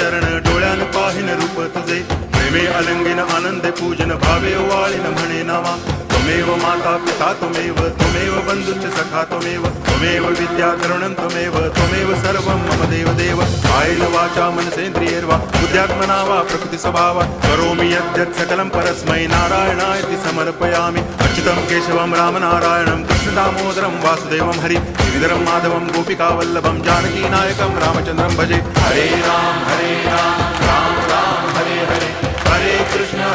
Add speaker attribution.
Speaker 1: चरण डोळ्यान पाहिन रूप तुझे प्रेमे अलंगिन आनंदे पूजन भावे वाळीन म्हणे नामा त्वमेव माता पिता त्वमेव बंधुश्च सखा त्वमेव विद्या द्रवणं त्वमेव सर्वं मम देव कायेन वाचा मनसेन्द्रियैर्वा बुद्ध्यात्मना वा प्रकृति स्वभावात् करोमि यद्यत् सकलं परस्मै नारायणायति समर्पयामि अच्युतं केशवं रामनारायणं कृष्णदामोदरं वासुदेवं हरि गिरिधरं माधवं गोपिकावल्लभं जानकीनायकं रामचन्द्रं भजे हरे राम राम राम हरे हरे हरे कृष्ण